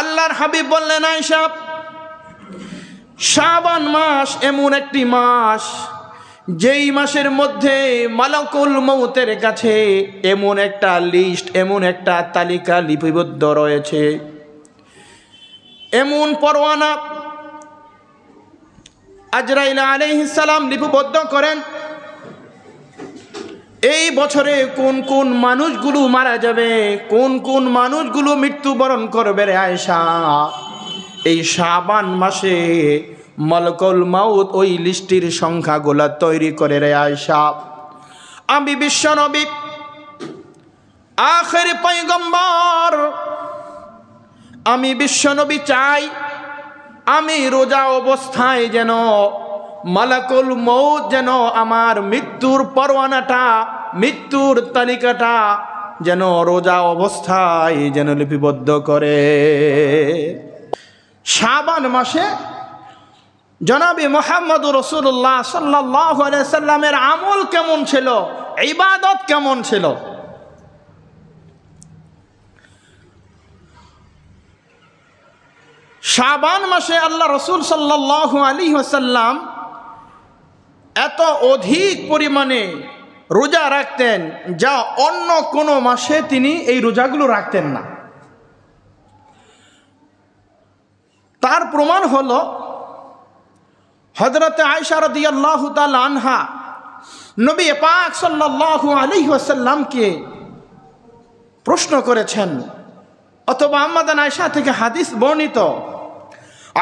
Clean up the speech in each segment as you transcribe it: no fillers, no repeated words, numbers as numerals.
আল্লাহর হাবিব বললেন, আয়েশা, শাবান মাস এমন একটি মাস যেই মাসের মধ্যে মালাকুল মউতের কাছে এমন একটা লিস্ট, এমন একটা তালিকা লিপিবদ্ধ রয়েছে, এমন পরোয়ানা আজরাইল আলাইহিস সালাম লিপিবদ্ধ করেন এই বছরে কোন কোন মানুষগুলো মারা যাবে, কোন কোন মানুষগুলো মৃত্যুবরণ করবে রে আয়েশা। এই শাবান মাসে মালাকুল মউত ওই লিস্টির সংখ্যাগুলা তৈরি করে রে আয়েশা। আমি বিশ্বনবী আখির পয়গম্বর, আমি বিশ্বনবী চাই আমি রোজা অবস্থায় যেন মালাকুল মউত যেন আমার মৃত্যুর পরোয়ানাটা, মৃত্যুর তালিকাটা যেন রোজা অবস্থায় যেন লিপিবদ্ধ করে। শাবান মাসে জনাবে মুহাম্মদুর রাসূলুল্লাহ সাল্লাল্লাহু আলাইহি সাল্লামের আমল কেমন ছিল, ইবাদত কেমন ছিল। শাবান মাসে আল্লাহ রসুল সাল্লাল্লাহু আলাইহি ওয়াসাল্লাম এত অধিক পরিমাণে রোজা রাখতেন যা অন্য কোনো মাসে তিনি এই রোজাগুলো রাখতেন না। তার প্রমাণ হলো হযরত আয়েশা রাদিয়াল্লাহু তাআলা আনহা নবী পাক সাল্লাল্লাহু আলাইহি ওয়াসাল্লামকে প্রশ্ন করেছেন, অথবা আম্মাদান আয়েশা থেকে হাদিস বর্ণিত,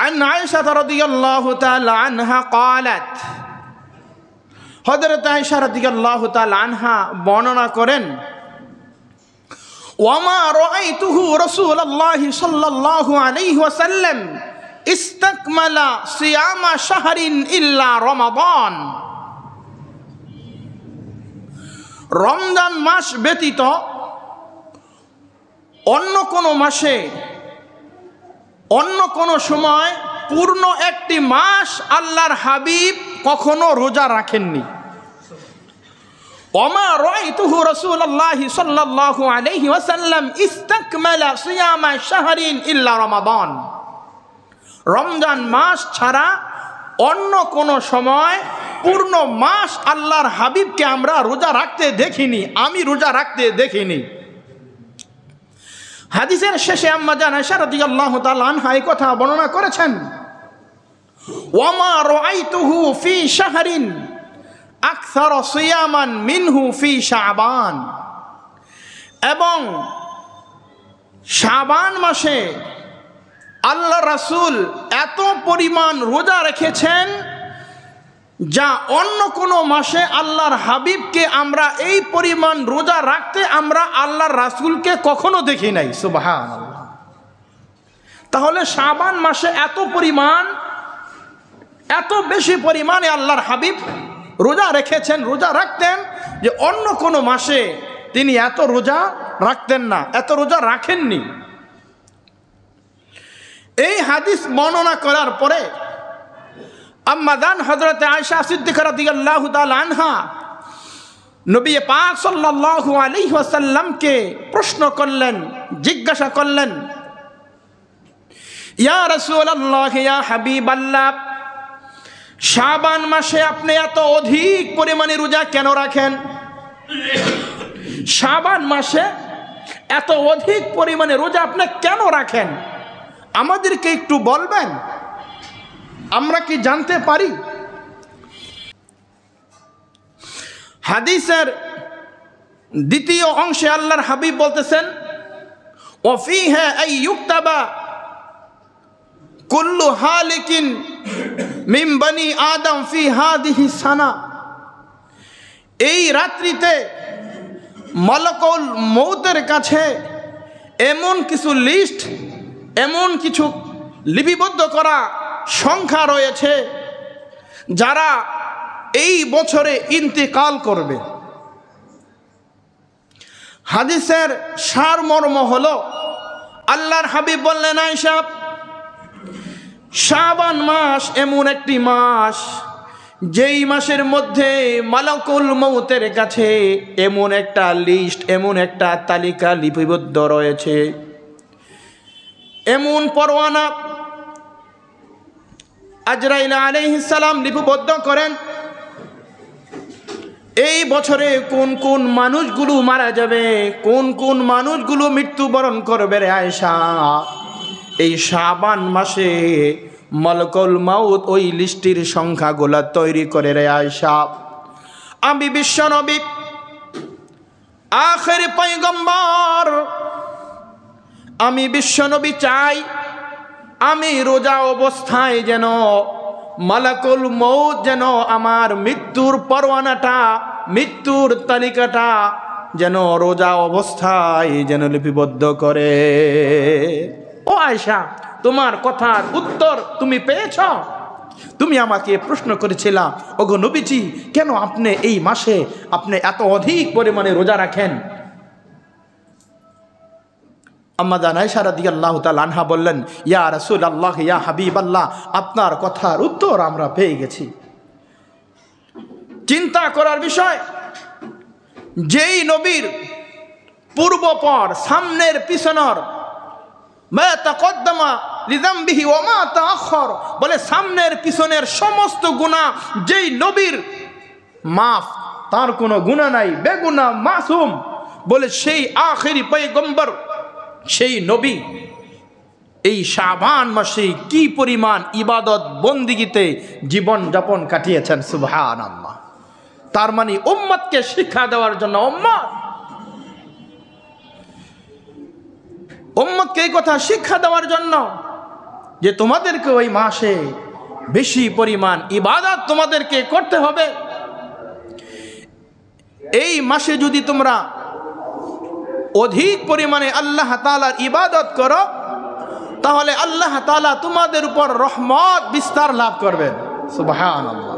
আন আয়েশা রাদিয়াল্লাহু তাআলা আনহা ক্বালাত, হযরত আয়েশা রাদিয়াল্লাহু তাআলা আনহা বর্ণনা করেন, ওয়ামা রাআইতুহু রাসূলুল্লাহি সাল্লাল্লাহু আলাইহি ওয়াসাল্লাম ইস্তাকমালা সিয়ামা শাহরিন ইল্লা রমাদান। রমজান মাস ব্যতীত অন্য কোনো মাসে, অন্য কোনো সময় পূর্ণ একটি মাস আল্লাহর হাবিব কখনো রোজা রাখেননি। ওমা রাআইতুহু রাসূলুল্লাহি সাল্লাল্লাহু আলাইহি ওয়াসাল্লাম ইস্তাকমালা সিয়ামা শাহরিন ইল্লা রমাদান। রমজান মাস ছাড়া অন্য কোনো সময় পূর্ণ মাস আল্লাহর হাবিবকে আমরা রোজা রাখতে দেখিনি, আমি রোজা রাখতে দেখিনি। হাদিসের শেষে আম্মা জান আয়েশা রাদিয়াল্লাহু তাআলা আনহা এই কথা বর্ণনা করেছেন, ওয়ামা রাআইতুহু ফি শাহরিন আকসার সিয়ামান মিনহু ফি শাবান। এবং শাবান মাসে আল্লাহ রাসূল এত পরিমাণ রোজা রেখেছেন যা অন্য কোনো মাসে আল্লাহর হাবিবকে আমরা এই পরিমাণ রোজা রাখতে আমরা আল্লাহর রাসূলকে কখনো দেখি নাই। সুবহানাল্লাহ। তাহলে শাবান মাসে এত পরিমাণ, এত বেশি পরিমাণে আল্লাহর হাবিব রোজা রেখেছেন, রোজা রাখতেন যে অন্য কোনো মাসে তিনি এত রোজা রাখতেন না, এত রোজা রাখেননি। এই হাদিস বর্ণনা করার পরে আম্মাদান হযরত আয়েশা সিদ্দিকা রাদিয়াল্লাহু তাআলা আনহা নবী পাক সাল্লাল্লাহু আলাইহি ওয়াসাল্লামকে প্রশ্ন করলেন, জিজ্ঞাসা করলেন, ইয়া রাসূলুল্লাহ, ইয়া হাবিবাল্লাহ, শাবান মাসে আপনি এত অধিক পরিমাণে রোজা কেন রাখেন? শাবান মাসে এত অধিক পরিমাণে রোজা আপনি কেন রাখেন? আমাদেরকে একটু বলবেন, আমরা কি জানতে পারি? হাদিসের দ্বিতীয় অংশে আল্লাহর হাবিব বলতেছেন, ওয়াফিহা আইয়ুক্তাবা কুল্লু হালিকিন মিন বনি আদম ফি হাদিহি সানা। এই রাত্রিতে মালাকুল মউতের কাছে এমন কিছু লিস্ট, এমন কিছু লিপিবদ্ধ করা সংখ্যা রয়েছে যারা এই বছরে ইন্তেকাল করবে। হাদিসের সারমর্ম হলো, আল্লাহর হাবিব বললেন, আয়েশা, শাবান মাস এমন একটি মাস যেই মাসের মধ্যে মালাকুল মউতের কাছে এমন একটা লিস্ট, এমন একটা তালিকা লিপিবদ্ধ রয়েছে এমন পরওয়ানা আজরাইল আলাইহিস সালাম লিপিবদ্ধ করেন এই বছরে কোন কোন মানুষগুলো মারা যাবে, কোন কোন মানুষগুলো মৃত্যুবরণ করবে রে আয়েশা। এই শাবান মাসে মালাকুল মাউত ওই লিস্টির সংখ্যাগুলো তৈরি করে রে আয়েশা। আমি বিশ্বনবী আখেরি পয়গম্বর, আমি বিশ্বনবী চাই আমি রোজা অবস্থায় যেন মালাকুল মউত যেন আমার মৃত্যুর পরওয়ানাটা, মৃত্যুর তালিকাটা যেন রোজা অবস্থায় যেন লিপিবদ্ধ করে। ও আয়েশা, তোমার কথার উত্তর তুমি পেয়েছ? তুমি আমাকে প্রশ্ন করেছিলা, ওগো নবীজি, কেন আপনি এই মাসে আপনি এত অধিক পরিমাণে রোজা রাখেন? আম্মা জান আয়েশা রাদিয়াল্লাহু তাআলা আনহা বললেন, ইয়া রাসূলুল্লাহ, ইয়া হাবিবাল্লাহ, আপনার কথার উত্তর আমরা পেয়ে গেছি। চিন্তা করার বিষয়, যেই নবীর পূর্বপর সামনের পিছনের মা তাকদ্দামা লিযামবিহি ওয়া মা তাআখার, বলে সামনের পিছনের সমস্ত গুনাহ যেই নবীর মাফ, তার কোনো গুনাহ নাই, বেগুনাহ মাসুম, বলে সেই আখেরি পয়গম্বর সেই নবী এই শাবান মাসে কি পরিমাণ ইবাদত বন্দিগিতে জীবন যাপন কাটিয়েছেন। সুবহানাল্লাহ। তার মানে উম্মতকে শিক্ষা দেওয়ার জন্য, উম্মতকে এই কথা শিক্ষা দেওয়ার জন্য যে তোমাদেরকে ওই মাসে বেশি পরিমাণ ইবাদত তোমাদেরকে করতে হবে। এই মাসে যদি তোমরা অধিক পরিমাণে আল্লাহ তাআলার ইবাদত করো, তাহলে আল্লাহ তাআলা তোমাদের উপর রহমত বিস্তার লাভ করবেন। সুবহানাল্লাহ।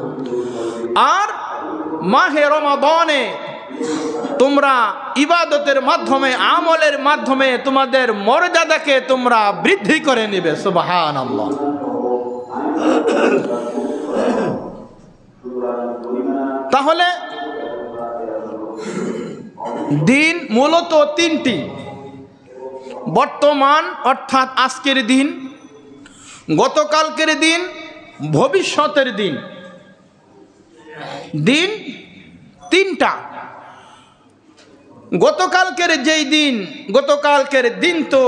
আর মাহে রমাদানে তোমরা ইবাদতের মাধ্যমে, আমলের মাধ্যমে তোমাদের মর্যাদাকে তোমরা বৃদ্ধি করে নেবে। সুবহানাল্লাহ। তাহলে দিন মূলত তিনটি, বর্তমান অর্থাৎ আজকের দিন, গতকালকের দিন, ভবিষ্যতের দিন। দিন তিনটা। গতকালকের যেই দিন, গতকালকের দিন তো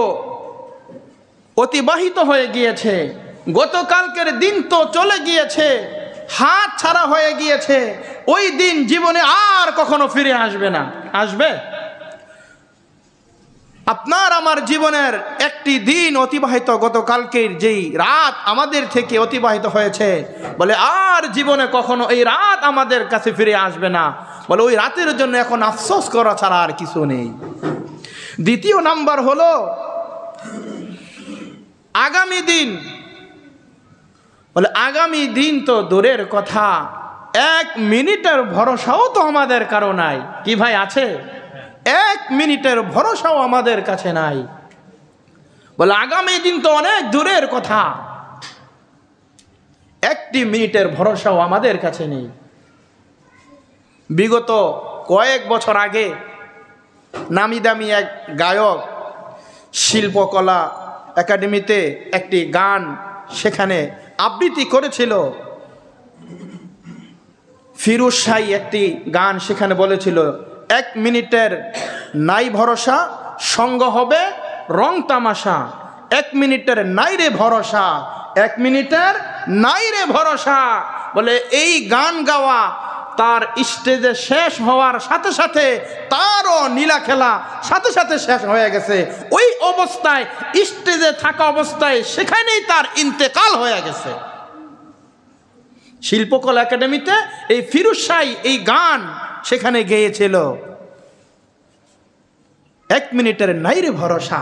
অতিবাহিত হয়ে গিয়েছে, গতকালকের দিন তো চলে গিয়েছে, হাত ছাড়া হয়ে গিয়েছে। ওই দিন জীবনে আর কখনো ফিরে আসবে না। আসবে? আপনার আমার জীবনের একটি দিন অতিবাহিত, গতকালকের যেই রাত আমাদের থেকে অতিবাহিত হয়েছে, বলে আর জীবনে কখনো এই রাত আমাদের কাছে ফিরে আসবে না। বলে ওই রাতের জন্য এখন আফসোস করা ছাড়া আর কিছু নেই। দ্বিতীয় নাম্বার হলো আগামী দিন। বলে আগামী দিন তো দূরের কথা, এক মিনিটের ভরসাও তো আমাদের কারো নাই। কি ভাই, আছে? এক মিনিটের ভরসাও আমাদের কাছে নাই। বলে আগামী দিন তো অনেক দূরের কথা, একটি মিনিটের ভরসাও আমাদের কাছে নেই। বিগত কয়েক বছর আগে নামি দামি এক গায়ক শিল্পকলা একাডেমিতে একটি গান সেখানে আবৃত্তি করেছিল। ফিরোজ শাহ একটি গান সেখানে বলেছিল, এক মিনিটের নাই ভরসা, সঙ্গ হবে রং তামাশা। এক মিনিটের নাই রে ভরসা, এক মিনিটের নাই রে ভরসা। বলে এই গান গাওয়া তার স্টেজে শেষ হওয়ার সাথে সাথে তারও নীলা খেলা সাথে সাথে শেষ হয়ে গেছে। ওই অবস্থায়, স্টেজে থাকা অবস্থায় সেখানেই তার ইন্তেকাল হয়ে গেছে। শিল্পকলা একাডেমিতে এই ফিরোজ শাহ এই গান সেখানে গেয়েছিল, এক মিনিটের নাই রে ভরসা।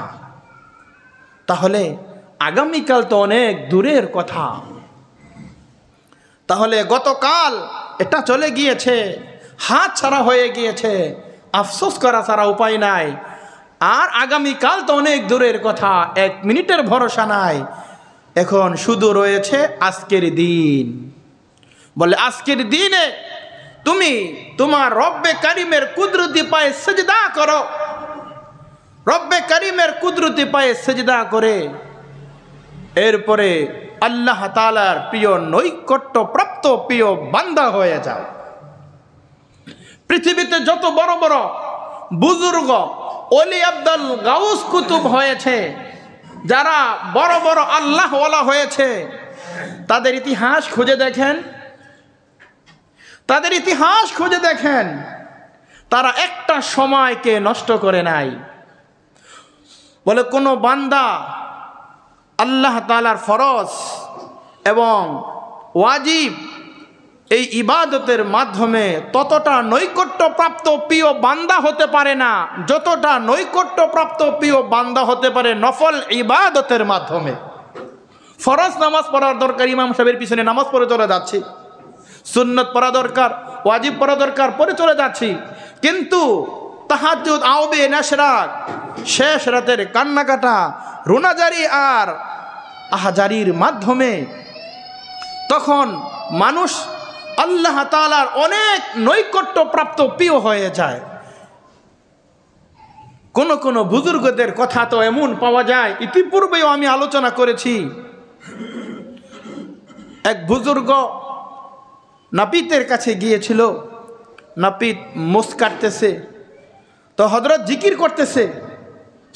তাহলে আগামীকাল তো অনেক দূরের কথা। তাহলে গতকাল এটা চলে গিয়েছে, হাত ছাড়া হয়ে গিয়েছে, আফসোস করা ছাড়া উপায় নাই। আর আগামীকাল তো অনেক দূরের কথা, এক মিনিটের ভরসা নাই। এখন শুধু রয়েছে আজকের দিন। বলে আজকের দিনে তুমি তোমার রব্বে কারিমের কুদরতি পায়ে সিজদা করো। রব্বে কারিমের কুদরতি পায়ে সিজদা করে এরপরে আল্লাহ তাআলার প্রিয় নৈকট্য প্রাপ্ত প্রিয় বান্দা হয়ে যাও। পৃথিবীতে যত বড় বড় বুজুর্গ ওলি আব্দুল গাউস কুতুব হয়েছে, যারা বড় বড় আল্লাহওয়ালা হয়েছে, তাদের ইতিহাস খুঁজে দেখেন, তাদের ইতিহাস খুঁজে দেখেন, তারা একটা সময়কে নষ্ট করে নাই। বলে কোনো বান্দা আল্লাহ তাআলার ফরজ এবং ওয়াজিব এই ইবাদতের মাধ্যমে ততটা নৈকট্যপ্রাপ্ত প্রিয় বান্দা হতে পারে না যতটা নৈকট্যপ্রাপ্ত প্রিয় বান্দা হতে পারে নফল ইবাদতের মাধ্যমে। ফরজ নামাজ পড়ার দরকার, ইমাম সাহেবের পিছনে নামাজ পড়ে চলে যাচ্ছি, সুন্নত পড়া দরকার, ওয়াজিব পড়া দরকার, পড়ে চলে যাচ্ছি, কিন্তু তাহাজ্জুদ, আওবে, নাশরাক, শেষ রাতের কান্নাকাটা, রুনাজারি আর আহাজারির মাধ্যমে তখন মানুষ আল্লাহ তাআলার অনেক নৈকট্যপ্রাপ্ত প্রিয় হয়ে যায়। কোন কোন বুজুর্গদের কথা তো এমন পাওয়া যায়, ইতিপূর্বেও আমি আলোচনা করেছি। এক বুজুর্গ নাপিতের কাছে গিয়েছিল, নাপিত মোষ কাটতেছে, তো হযরত জিকির করতেছে,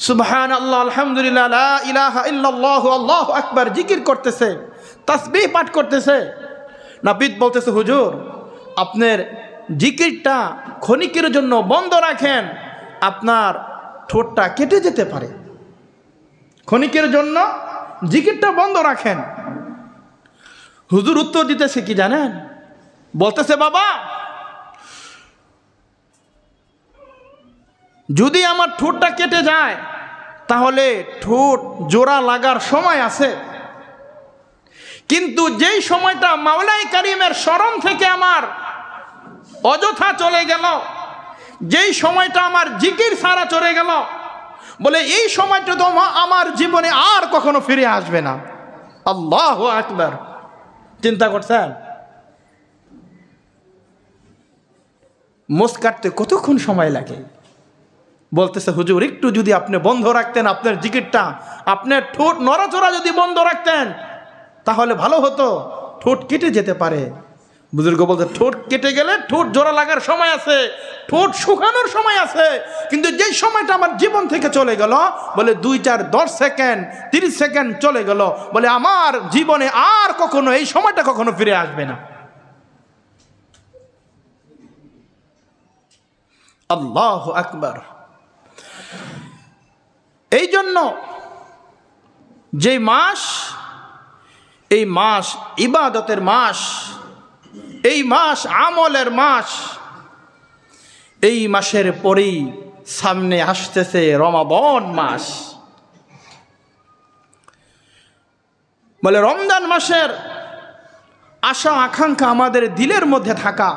সুবহানাল্লাহ, আলহামদুলিল্লাহ, লা ইলাহা ইল্লাল্লাহু, আল্লাহু আকবার, জিকির করতেছে, তাসবিহ পাঠ করতেছে। নাপিত বলতেছে, হুজুর আপনার জিকিরটা ক্ষণিকের জন্য বন্ধ রাখেন, আপনার ঠোঁটটা কেটে যেতে পারে, ক্ষণিকের জন্য জিকিরটা বন্ধ রাখেন। হুজুর উত্তর দিতেছে কি জানেন? বলতেছে, বাবা যদি আমার ঠোঁটটা কেটে যায় তাহলে ঠোঁট জোড়া লাগার সময় আছে, কিন্তু যেই সময়টা মাওলাই কারিমের স্মরণ থেকে আমার অযথা চলে গেল, যেই সময়টা আমার জিকির ছাড়া চলে গেল, বলে এই সময়টা তো আমার জীবনে আর কখনো ফিরে আসবে না। আল্লাহু আকবার। চিন্তা করছেন মোষ কাটতে কতক্ষণ সময় লাগে? বলতেছে, হুজুর একটু যদি আপনি বন্ধ রাখতেন আপনার জিকিরটা, আপনার ঠোঁট নড়াচড়া যদি বন্ধ রাখতেন তাহলে ভালো হতো, ঠোঁট কেটে যেতে পারে। বুজুর্গ বলতে, ঠোঁট কেটে গেলে ঠোঁট জোড়া লাগার সময় আছে, ঠোঁট শুকানোর সময় আছে, কিন্তু যেই সময়টা আমার জীবন থেকে চলে গেল, বলে 2, 4, 10 সেকেন্ড, 30 সেকেন্ড চলে গেল, বলে আমার জীবনে আর কখনো এই সময়টা কখনো ফিরে আসবে না। আল্লাহু আকবার। এই জন্য যে মাস, এই মাস ইবাদতের মাস, এই মাস আমলের মাস, এই মাসের পরেই সামনে আসতেছে রমাদান মাস। বলে রমজান মাসের আশা আকাঙ্ক্ষা আমাদের দিলের মধ্যে থাকা।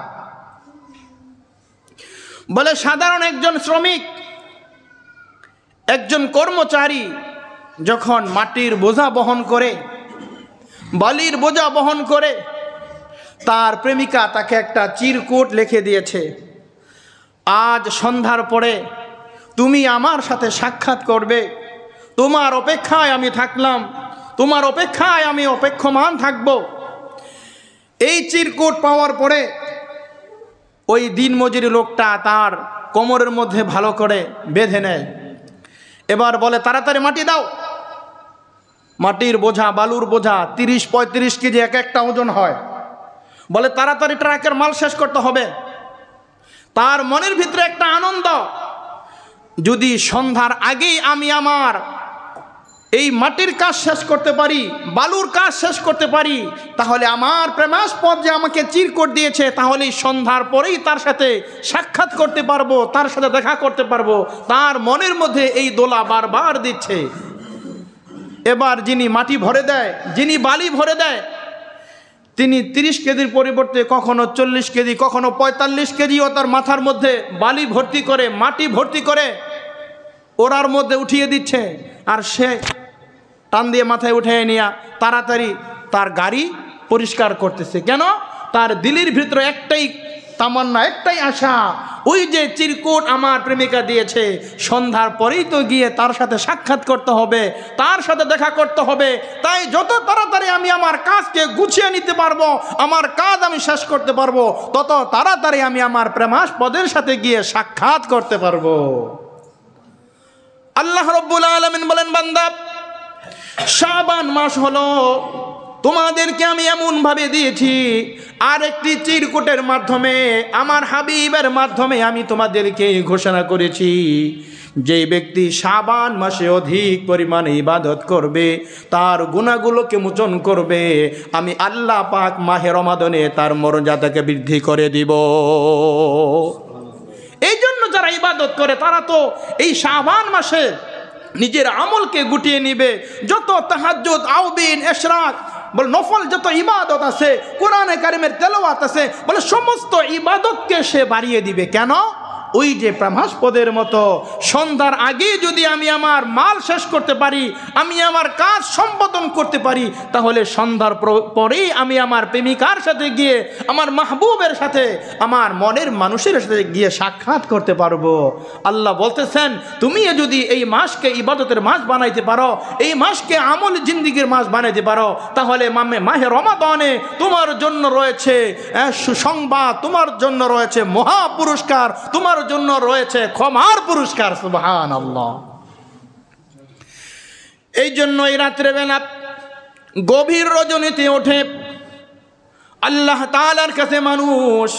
বলে সাধারণ একজন শ্রমিক, একজন কর্মচারী যখন মাটির বোঝা বহন করে, বালির বোঝা বহন করে, তার প্রেমিকা তাকে একটা চিরকুট লিখে দিয়েছে, আজ সন্ধ্যার পরে তুমি আমার সাথে সাক্ষাৎ করবে, তোমার অপেক্ষায় আমি থাকলাম, তোমার অপেক্ষায় আমি অপেক্ষমান থাকব। এই চিরকুট পাওয়ার পরে ওই দিনমজুরি লোকটা তার কোমরের মধ্যে ভালো করে বেঁধে নেয়, এবার বলে তাড়াতাড়ি মাটি দাও। মাটির বোঝা, বালুর বোঝা 30-35 কেজি এক একটা ওজন হয়। বলে তাড়াতাড়ি ট্রাকের মাল শেষ করতে হবে। তার মনের ভিতরে একটা আনন্দ, যদি সন্ধ্যার আগেই আমি আমার এই মাটির কাজ শেষ করতে পারি, বালুর কাজ শেষ করতে পারি, তাহলে আমার প্রেমাস্পদ যে আমাকে চিরকুট দিয়েছে, তাহলে সন্ধ্যার পরেই তার সাথে সাক্ষাৎ করতে পারবো, তার সাথে দেখা করতে পারবো। তার মনের মধ্যে এই দোলা বারবার দিচ্ছে। এবার যিনি মাটি ভরে দেয়, যিনি বালি ভরে দেয়, তিনি 30 কেজির পরিবর্তে কখনো 40 কেজি, কখনো 45 কেজিও তার মাথার মধ্যে বালি ভর্তি করে, মাটি ভর্তি করে ওরার মধ্যে উঠিয়ে দিচ্ছে, আর সে টান দিয়ে মাথায় উঠে নিয়ে তাড়াতাড়ি তার গাড়ি পরিষ্কার করতেছে। কেন? তার দিলের ভিতরে একটাই তামান্না, একটাই আশা, ওই যে চিরকুট আমার প্রেমিকা দিয়েছে, সন্ধ্যার পরেই তো গিয়ে তার সাথে সাক্ষাৎ করতে হবে, তার সাথে দেখা করতে হবে। তাই যত তাড়াতাড়ি আমি আমার কাজকে গুছিয়ে নিতে পারবো, আমার কাজ আমি শেষ করতে পারবো, তত তাড়াতাড়ি আমি আমার প্রেমাস্পদের সাথে গিয়ে সাক্ষাৎ করতে পারবো। আল্লাহ রাব্বুল আলামিন বলেন, বান্দা, শাবান মাস হলো তোমাদেরকে আমি এমন ভাবে দিয়েছি, আর একটি চিরকুটের মাধ্যমে, আমার হাবিবের মাধ্যমে আমি তোমাদেরকে ঘোষণা করেছি, যে ব্যক্তি শাবান মাসে অধিক পরিমাণে ইবাদত করবে, তার গুনাহগুলোকে মোচন করবে, আমি আল্লাহ পাক মাহে রমাদানে তার মর্যাদাকে বৃদ্ধি করে দিব। এই জন্য যারা ইবাদত করে তারা তো এই শাবান মাসে নিজের আমলকে গুটিয়ে নিবে। যত তাহাজ্জুদ, আউবিন, ইশরাক বলে নফল যত ইবাদত আছে, কোরআনে কারিমের তেলাওয়াত আছে, বলে সমস্ত ইবাদতকে সে বাড়িয়ে দিবে। কেন? ওই যে প্রেমাস্পদের মতো সন্ধ্যার আগে যদি আমি আমার মাল শেষ করতে পারি, আমি আমার কাজ সম্পাদন করতে পারি, তাহলে সন্ধ্যার পরেই আমি আমার প্রেমিকার সাথে গিয়ে, আমার মাহবুবের সাথে, আমার মনের মানুষের সাথে গিয়ে সাক্ষাৎ করতে পারবো। আল্লাহ বলতেছেন, তুমি যদি এই মাসকে ইবাদতের মাস বানাইতে পারো, এই মাসকে আমল জিন্দিগির মাস বানাইতে পারো, তাহলে মাহে রমাদানে তোমার জন্য রয়েছে সুসংবাদ, তোমার জন্য রয়েছে মহা পুরস্কার, তোমার জন্য রয়েছে ক্ষমার পুরস্কার। সুবহানাল্লাহ। এই জন্য এই রাত্রেবেলা গভীর রজনীতে ওঠে আল্লাহ তাআলার কাছে মানুষ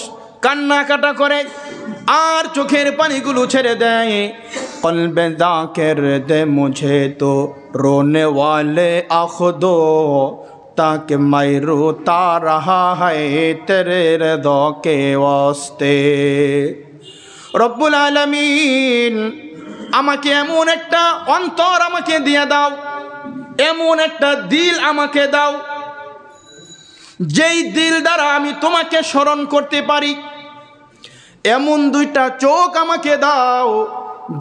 কান্নাকাটা করে আর চোখের পানিগুলো ছেড়ে দেয়। কলবে যাকির দে মুঝে তো রোনে ওয়ালে আঁখ দো, তাকে मैं रोता रहा है तेरे रज़ा के वास्ते। রব্বুল আলামিন, আমাকে এমন একটা অন্তর আমাকে দিয়ে দাও, এমন একটা দিল আমাকে দাও, যেই দিল দ্বারা আমি তোমাকে স্মরণ করতে পারি। এমন দুইটা চোখ আমাকে দাও,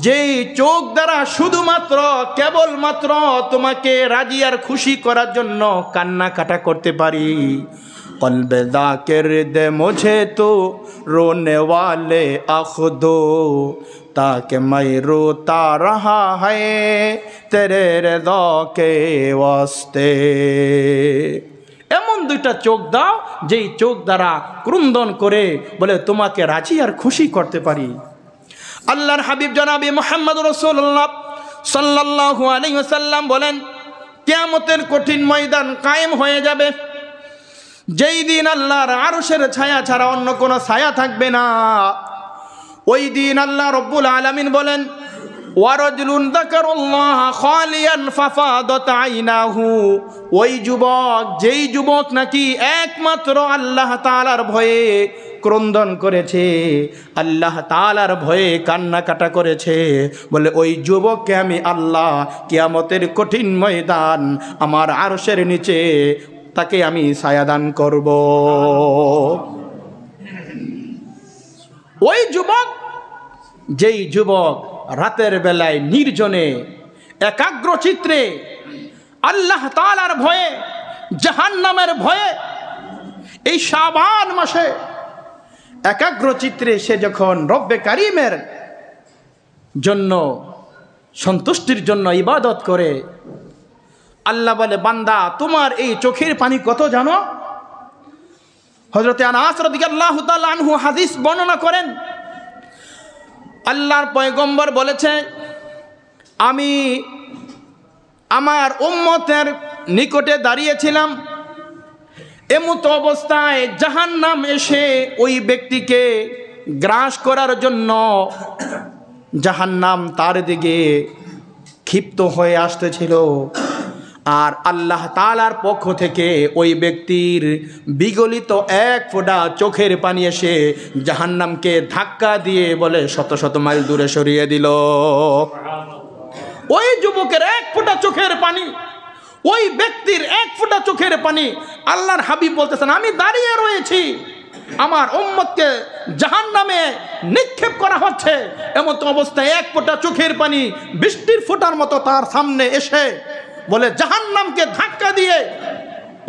যেই চোখ দ্বারা শুধুমাত্র কেবলমাত্র তোমাকে রাজি আর খুশি করার জন্য কান্নাকাটা করতে পারি। কলবে যাকির দে মুঝে তো रोने वाले आँख दो, ताकि मैं रोता रहा है तेरे रज़ा के वास्ते। এমন দুইটা চোখ দাও, যেই চোখ দ্বারা ক্রন্দন করে বলে তোমাকে রাজি আর খুশি করতে পারি। আল্লাহর হাবিব জনাবে মুহাম্মদ রাসূলুল্লাহ সাল্লাল্লাহু আলাইহি ওয়াসাল্লাম বলেন, কিয়ামতের কঠিন ময়দান কায়েম হয়ে যাবে, যেই দিন আল্লাহর আরশের ছায়া ছাড়া অন্য কোনো ছায়া থাকবে না। ওই দিন আল্লাহ রব্বুল আলামিন বলেন, ওয়ারাজুলুন যাকারুল্লাহ খালিয়ান ফাফাদাত আইনাহু, ওই যুবক, যেই যুবক নাকি একমাত্র আল্লাহ তাআলার ভয়ে ক্রন্দন করেছে, আল্লাহ তাআলার ভয়ে কান্নাকাটা করেছে, বলে ওই যুবককে আমি আল্লাহ কিয়ামতের কঠিন ময়দান আমার আরশের নিচে তাকে আমি ছায়াদান করব। ওই যুবক, যেই যুবক রাতের বেলায় নির্জনে একাগ্র চিত্রে আল্লাহ তাআলার ভয়ে, জাহান্নামের ভয়ে, এই শাবান মাসে একাগ্র চিত্রে সে যখন রব্বে কারিমের জন্য, সন্তুষ্টির জন্য ইবাদত করে, আল্লাহ বলে, বান্দা তোমার এই চোখের পানি কত জানো? হযরতে আনাস রাদিয়াল্লাহু তাআলা আনহু হাদিস বর্ণনা করেন, আল্লাহর পয়গম্বর বলেছে, আমি আমার উম্মতের নিকটে দাঁড়িয়েছিলাম, এমত অবস্থায় জাহান্নাম এসে ওই ব্যক্তিকে গ্রাস করার জন্য জাহান্নাম তার দিকে ক্ষিপ্ত হয়ে আসতেছিল, আর আল্লাহ তাআলার পক্ষ থেকে ওই ব্যক্তির বিগলিত এক ফোঁটা চোখের পানি এসে জাহান্নামকে ধাক্কা দিয়ে বলে শত শত মাইল দূরে সরিয়ে দিল। ওই যুবকের এক ফোঁটা চোখের পানি, ওই ব্যক্তির এক ফোঁটা চোখের পানি, আল্লাহর হাবিব বলতেছেন, আমি দাঁড়িয়ে রয়েছি, আমার উম্মতকে জাহান্নামে নিক্ষেপ করা হচ্ছে, এমন অবস্থায় এক ফোঁটা চোখের পানি বৃষ্টির ফোঁটার মতো তার সামনে এসে বলে জাহান্নামকে ধাক্কা দিয়ে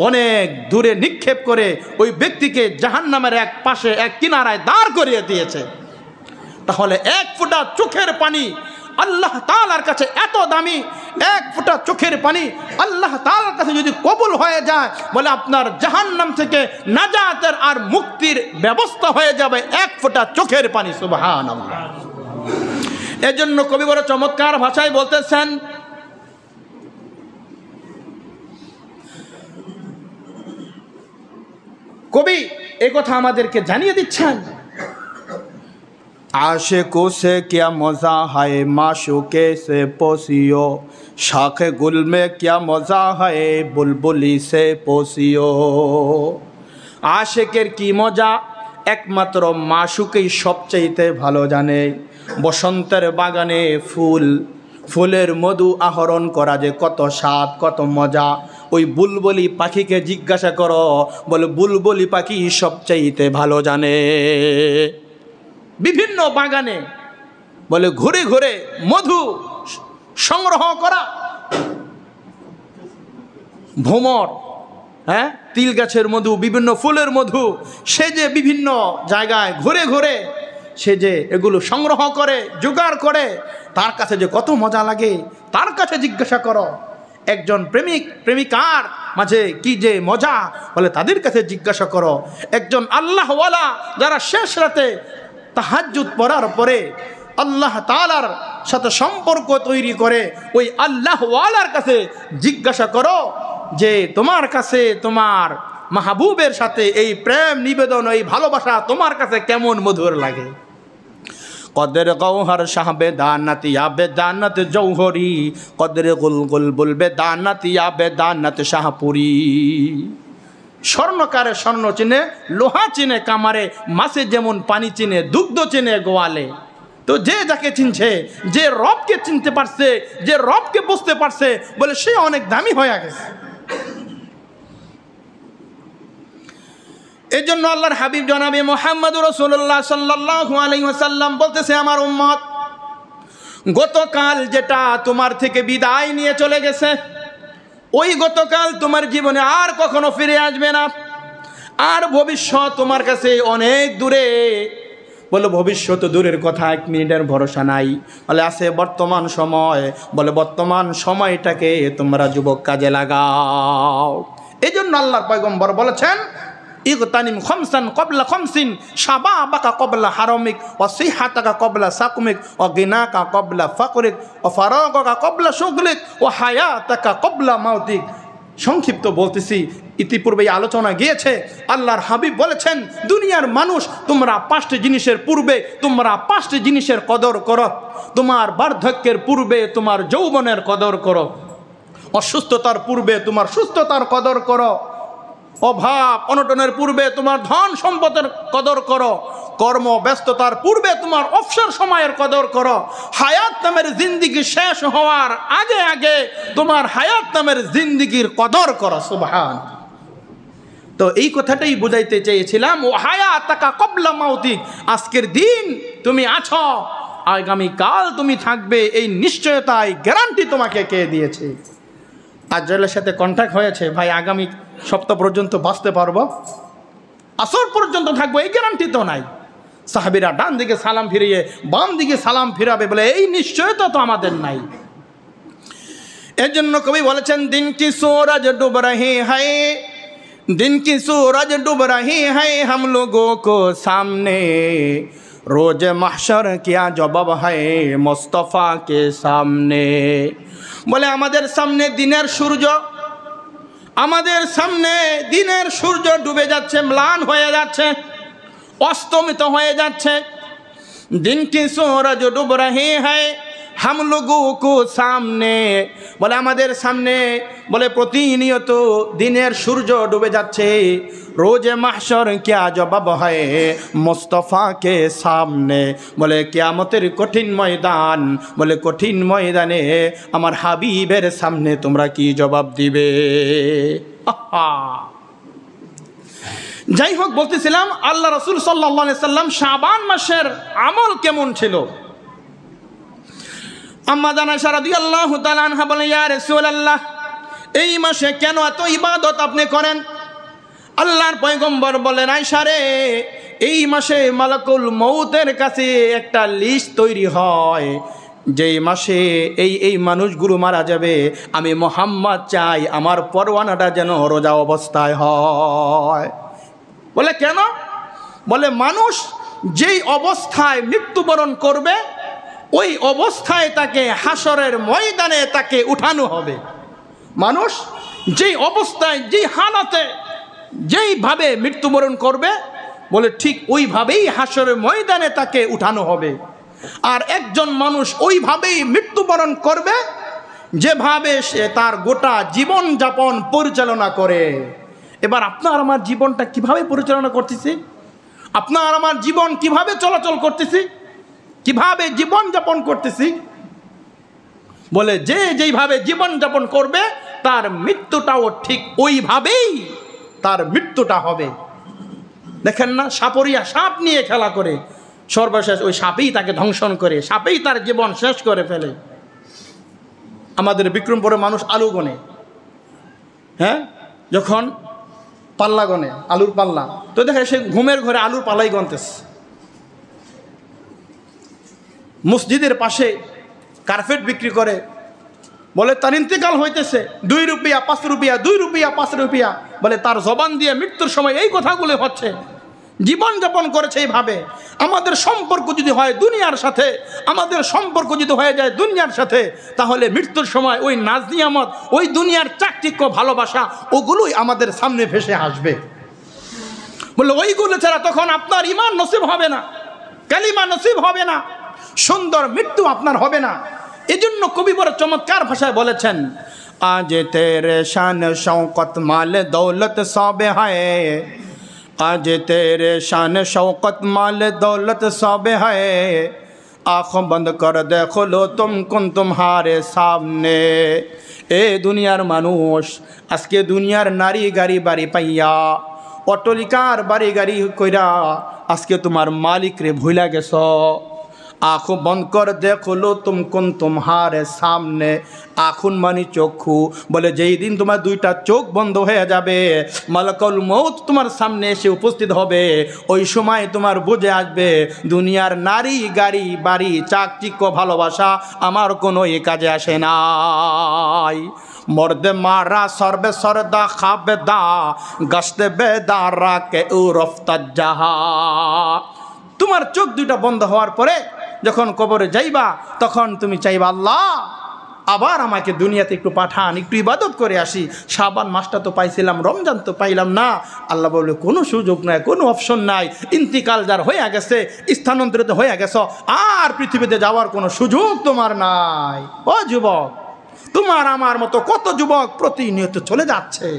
অনেক দূরে নিক্ষেপ করে ওই ব্যক্তিকে জাহান্নামের এক পাশে, এক কিনারায় দাঁড় করিয়ে দিয়েছে। তাহলে এক ফোঁটা চোখের পানি আল্লাহ তাআলার কাছে এত দামি, এক ফোঁটা চোখের পানি আল্লাহ তাআলার কাছে যদি কবুল হয়ে যায়, বলে আপনার জাহান্নাম থেকে নাজাতের আর মুক্তির ব্যবস্থা হয়ে যাবে এক ফোঁটা চোখের পানি। সুবহানাল্লাহ। এজন্য কবি বড় চমৎকার ভাষায় বলতেছেন, কবি এই কথা আমাদেরকে জানিয়ে দিচ্ছেন, आशिकों से क्या मज़ा है माशूके से पोसियो, शाख गुल में क्या मज़ा है बुलबुली से पोसियो। आशिकेर की मजा একমাত্র মাশুকেই সবচাইতে ভালো জানে। বসন্তের বাগানে ফুলের মধু আহরণ করা যে কত স্বাদ, কত মজা, ওই বুলবুলি পাখিকে জিজ্ঞাসা করো, বলে বুলবুলি পাখি সবচাইতে ভালো জানে। বিভিন্ন বাগানে বলে ঘুরে ঘুরে মধু সংগ্রহ করা, ভ্রমর, হ্যাঁ, তিল গাছের মধু, বিভিন্ন ফুলের মধু, সে যে বিভিন্ন জায়গায় ঘুরে ঘুরে সে যে এগুলো সংগ্রহ করে, জোগাড় করে, তার কাছে যে কত মজা লাগে, তার কাছে জিজ্ঞাসা করো। একজন প্রেমিক প্রেমিকার মাঝে কি যে মজা, বলে তাদের কাছে জিজ্ঞাসা করো। একজন আল্লাহওয়ালা যারা শেষ রাতে তাহাজ্জুদ পড়ার পরে আল্লাহ তাআলার সাথে সম্পর্ক তৈরি করে, ওই আল্লাহওয়ালার কাছে জিজ্ঞাসা করো যে তোমার কাছে তোমার মাহবুবের সাথে এই প্রেম নিবেদন, এই ভালোবাসা তোমার কাছে কেমন মধুর লাগে। কদর গৌহর শাহ বেদানত ইয়া বেদানত জৌহরি, কদর গুলগুল বুল বেদানত ইয়া বেদানত শাহপুরি। স্বর্ণকারে স্বর্ণ চিনে, লোহা চিনে কামারে, মাছে যেমন পানি চিনে, দুগ্ধ চিনে গোয়ালে। তো যে যাকে চিনছে, যে রবকে চিনতে পারছে, যে রবকে বুঝতে পারছে, বলে সে অনেক দামি হয়ে গেছে। এই জন্য আল্লাহর হাবিব জনাবে মুহাম্মদুর রাসূলুল্লাহ সাল্লাল্লাহু আলাইহি ওয়াসাল্লাম বলতেছে, আমার উম্মত, গতকাল যেটা তোমার থেকে বিদায় নিয়ে চলে গেছে, ওই গতকাল তোমার জীবনে আর কখনো ফিরে আসবে না। আর ভবিষ্যৎ তোমার কাছে অনেক দূরে। বলে ভবিষ্যৎ দূরের কথা, 1 মিনিটের ভরসা নাই। বলে আছে বর্তমান সময়, বলে বর্তমান সময়টাকে তোমরা যুবক কাজে লাগাও। এই জন্য আল্লাহর পয়গম্বর বলেছেন, ইগতানিম খামসান ক্বাবলা খামসিন, শাবাবাকা ক্বাবলা হারামিক, ওয়া সিহাতাকা ক্বাবলা সাকমিক, ওয়া গিনাকা ক্বাবলা ফাকরিক, ওয়া ফারাগাকা ক্বাবলা শুগলিক, ওয়া হায়াতাকা ক্বাবলা মাউতিক। সংক্ষিপ্ত বলতেছি, ইতিপূর্বে আলোচনা গিয়েছে। আল্লাহর হাবিব বলেছেন, দুনিয়ার মানুষ, তোমরা 5টি জিনিসের পূর্বে তোমরা 5টি জিনিসের কদর করো। তোমার বার্ধক্যের পূর্বে তোমার যৌবনের কদর করো, অসুস্থতার পূর্বে তোমার সুস্থতার কদর করো, অভাব অনটনের পূর্বে তোমার ধন সম্পদের কদর করো, কর্ম ব্যস্ততার পূর্বে তোমার অবসর সময়ের কদর করো, হায়াত নামের জিন্দিগি শেষ হওয়ার আগে আগে তোমার হায়াত নামের জিন্দিগির কদর করো। সুবহান। তো এই কথাটাই বুঝাইতে চেয়েছিলাম, ও হায়াতাকা ক্বাবলা মাউতিক। আজকের দিন তুমি আছো, আগামীকাল তুমি থাকবে, এই নিশ্চয়তায় গ্যারান্টি তোমাকে কে দিয়েছে? আজরাইলের সাথে কন্ট্যাক্ট হয়েছে, ভাই আগামী সপ্তাহ পর্যন্ত বাঁচতে পারবো, আসর পর্যন্ত থাকবো, এই গ্যারান্টি তো নাই। সাহাবীরা ডান দিকে সালাম ফিরিয়ে বাম দিকে সালাম ফিরাবে, বলে এই নিশ্চয়তা তো আমাদের নাই। এর জন্য কবি বলেছেন, দিন কি सूरज डूब रही है, दिन की सूरज डूब रही है हम लोगों को सामने, रोज महशर क्या जवाब है मुस्तफा के सामने। বলে আমাদের সামনে দিনের সূর্য, আমাদের সামনে দিনের সূর্য ডুবে যাচ্ছে, ম্লান হয়ে যাচ্ছে, অস্তমিত হয়ে যাচ্ছে। দিন কি सूरज डूब रही है हम लोगों को सामने, বলে আমাদের সামনে, বলে প্রতিনিয়ত দিনের সূর্য ডুবে যাচ্ছে। রোজ মাহশর क्या जवाब है मुस्तफा के सामने, বলে কিয়ামতের কঠিন ময়দান, বলে কঠিন ময়দানে আমার হাবিবের সামনে তোমরা কি জবাব দিবে? যাই হোক, বলতেছিলাম আল্লাহ রাসূল সাল্লাল্লাহু আলাইহি সাল্লাম শাবান মাসের আমল কেমন ছিল। আম্মা জানা আয়েশা রাদিয়াল্লাহু তাআলা আনহা বলেন, ইয়া রাসূলুল্লাহ, এই মাসে কেন এত ইবাদত আপনি করেন? আল্লাহর পয়গম্বর বলেন, আয়েশা রে, এই মাসে মালাকুল মউতের কাছে একটা লিস্ট তৈরি হয়, যেই মাসে এই মানুষগুলো মারা যাবে, আমি মুহাম্মদ চাই আমার পরওয়ানাটা যেন রোজা অবস্থায় হয়। বলে কেন? বলে মানুষ যেই অবস্থায় মৃত্যুবরণ করবে ওই অবস্থায় তাকে হাসরের ময়দানে তাকে উঠানো হবে। মানুষ যেই অবস্থায়, যেই হালাতে, যেইভাবে মৃত্যুবরণ করবে, বলে ঠিক ওইভাবেই হাসরের ময়দানে তাকে উঠানো হবে। আর একজন মানুষ ওইভাবেই মৃত্যুবরণ করবে যেভাবে সে তার গোটা জীবন যাপন পরিচালনা করে। এবার আপনার আমার জীবনটা কিভাবে পরিচালনা করতেছি? আপনার আমার জীবন কিভাবে চলাচল করতেছি? কিভাবে জীবন যাপন করতেছি? বলে যে যেইভাবে জীবন যাপন করবে তার মৃত্যুটাও ঠিক ওইভাবেই তার মৃত্যুটা হবে। দেখেন না, সাপরিয়া সাপ নিয়ে খেলা করে, সর্বশেষ ওই সাপেই তাকে ধ্বংসন করে, সাপেই তার জীবন শেষ করে ফেলে। আমাদের বিক্রমপুরে মানুষ আলু গনে, হ্যাঁ, যখন পাল্লা গনে, আলুর পাল্লা, তো দেখে সে ঘুমের ঘরে আলুর পাল্লাই গনতেছে। মসজিদের পাশে কার্পেট বিক্রি করে, বলে তার ইন্তেকাল হইতেছে 2 রুপিয়া 5 রুপিয়া, 2 রুপিয়া 5 রুপিয়া, বলে তার জবান দিয়ে মৃত্যুর সময় এই কথাগুলো হচ্ছে। জীবনযাপন করেছে এইভাবে। আমাদের সম্পর্ক যদি হয় দুনিয়ার সাথে, আমাদের সম্পর্ক যদি হয়ে যায় দুনিয়ার সাথে, তাহলে মৃত্যুর সময় ওই নাজ নিয়ামত, ওই দুনিয়ার চাকচিক্য ভালোবাসা, ওগুলোই আমাদের সামনে ভেসে আসবে। বলে ওইগুলো ছাড়া তখন আপনার ঈমান নসিব হবে না, কালিমা নসিব হবে না, সুন্দর মৃত্যু আপনার হবে না। এজন্য কবি বড় চমৎকার ভাষায় বলেছেন, আজ তেরে শান শৌকত মাল দৌলত সবে হায়, आज तेरे शान शौकत माल दौलत सब है, आँखों बंद कर देखो लो तुम कुन तुम्हारे सामने। ए दुनियार मानुष आजके दुनियार नारी गाड़ी बाड़ी पाइया অট্টালিকার বাড়ি গাড়ি কইরা আজকে তোমার মালিক রে ভুলা গেছ। आँखों बंद कर देखो लो तुम कुन तुम्हारे सामने, आँखुन मानी चक्षु, बोले যেই দিন তোমার দুইটা চোখ বন্ধ হয়ে যাবে, মালাকুল মউত তোমার সামনে এসে উপস্থিত হবে, ওই সময় তোমার বুঝে আসবে দুনিয়ার নারী গাড়ি বাড়ি চাকচিক্য ভালোবাসা আমার কোনো কাজে আসে নাই। মর্দে মারা সর্বে সরদা খাবে দা গস্তে বেদারা কে উরফতা জাহা। তোমার চোখ দুইটা বন্ধ হওয়ার পরে যখন কবরে যাইবা তখন তুমি চাইবা, আল্লাহ আবার আমাকে দুনিয়াতে একটু পাঠান, একটু ইবাদত করে আসি। শাবান মাসটা তো পাইছিলাম, রমজান তো পাইলাম না। আল্লাহ বলে কোনো সুযোগ নাই, কোনো অপশন নাই, ইন্তিকাল যার হয়ে গেছে, স্থানান্তরিত হয়ে গেছ, আর পৃথিবীতে যাওয়ার কোনো সুযোগ তোমার নাই। ও যুবক, তোমার আমার মতো কত যুবক প্রতিনিয়ত চলে যাচ্ছে,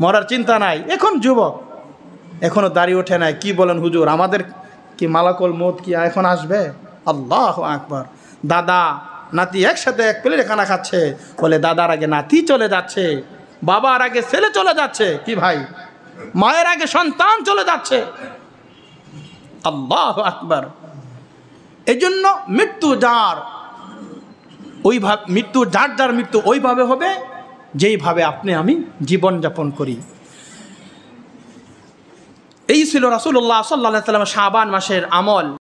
মরার চিন্তা নাই। এখন যুবক এখনো দাঁড়িয়ে ওঠে নাই, কি বলেন হুজুর, আমাদের কি মালাকুল মউত কি এখন আসবে? আল্লাহু আকবার। দাদা নাতি একসাথে এক প্লেটে খানা খাচ্ছে, বলে দাদার আগে নাতি চলে যাচ্ছে, বাবার আগে ছেলে চলে যাচ্ছে, কি ভাই, মায়ের আগে সন্তান চলে যাচ্ছে। আল্লাহু আকবার। এই জন্য মৃত্যু যার ওইভাবে, মৃত্যু যার যার মৃত্যু ওইভাবে হবে যেইভাবে আপনি আমি জীবনযাপন করি। এই ছিল রাসূলুল্লাহ সাল্লাল্লাহু আলাইহি ওয়াসাল্লাম শাবান মাসের আমল।